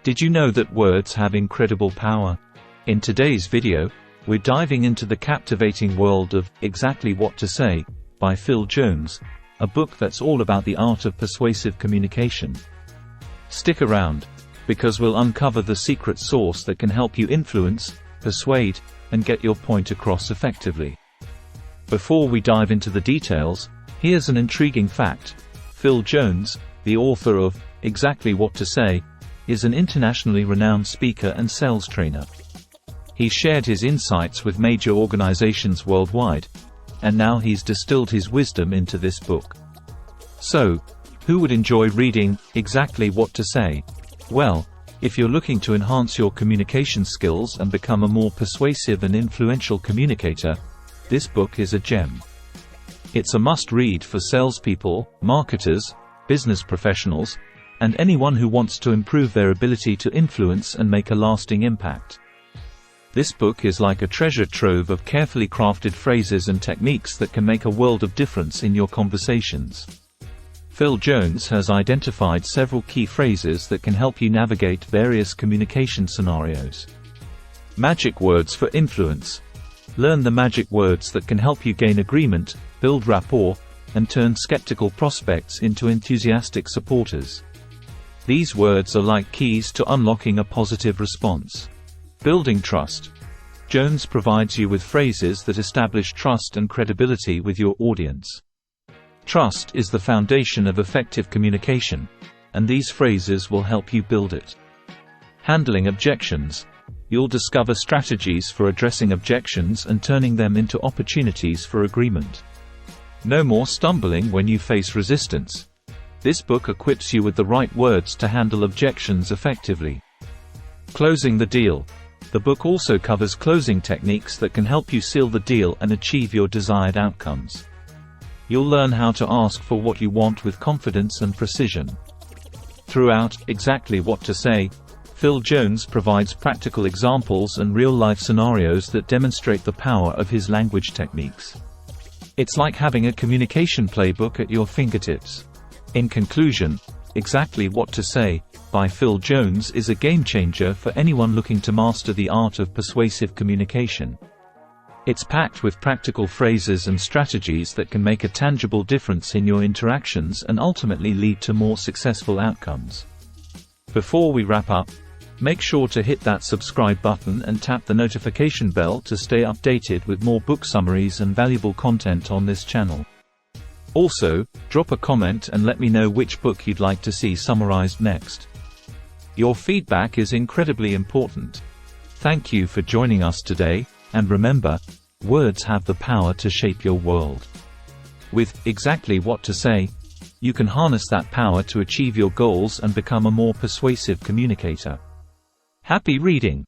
Did you know that words have incredible power? In today's video, we're diving into the captivating world of Exactly What to Say by Phil Jones, a book that's all about the art of persuasive communication. Stick around, because we'll uncover the secret sauce that can help you influence, persuade, and get your point across effectively. Before we dive into the details, here's an intriguing fact. Phil Jones, the author of Exactly What to Say, is an internationally renowned speaker and sales trainer. He shared his insights with major organizations worldwide, and now he's distilled his wisdom into this book. So, who would enjoy reading Exactly What to Say? Well, if you're looking to enhance your communication skills and become a more persuasive and influential communicator, this book is a gem. It's a must-read for salespeople, marketers, business professionals, and anyone who wants to improve their ability to influence and make a lasting impact. This book is like a treasure trove of carefully crafted phrases and techniques that can make a world of difference in your conversations. Phil Jones has identified several key phrases that can help you navigate various communication scenarios. Magic words for influence. Learn the magic words that can help you gain agreement, build rapport, and turn skeptical prospects into enthusiastic supporters. These words are like keys to unlocking a positive response. Building trust. Jones provides you with phrases that establish trust and credibility with your audience. Trust is the foundation of effective communication, and these phrases will help you build it. Handling objections. You'll discover strategies for addressing objections and turning them into opportunities for agreement. No more stumbling when you face resistance. This book equips you with the right words to handle objections effectively. Closing the deal. The book also covers closing techniques that can help you seal the deal and achieve your desired outcomes. You'll learn how to ask for what you want with confidence and precision. Throughout Exactly What to Say, Phil Jones provides practical examples and real-life scenarios that demonstrate the power of his language techniques. It's like having a communication playbook at your fingertips. In conclusion, Exactly What to Say by Phil Jones is a game-changer for anyone looking to master the art of persuasive communication. It's packed with practical phrases and strategies that can make a tangible difference in your interactions and ultimately lead to more successful outcomes. Before we wrap up, make sure to hit that subscribe button and tap the notification bell to stay updated with more book summaries and valuable content on this channel. Also, drop a comment and let me know which book you'd like to see summarized next. Your feedback is incredibly important. Thank you for joining us today, and remember, words have the power to shape your world. With Exactly What to Say, you can harness that power to achieve your goals and become a more persuasive communicator. Happy reading!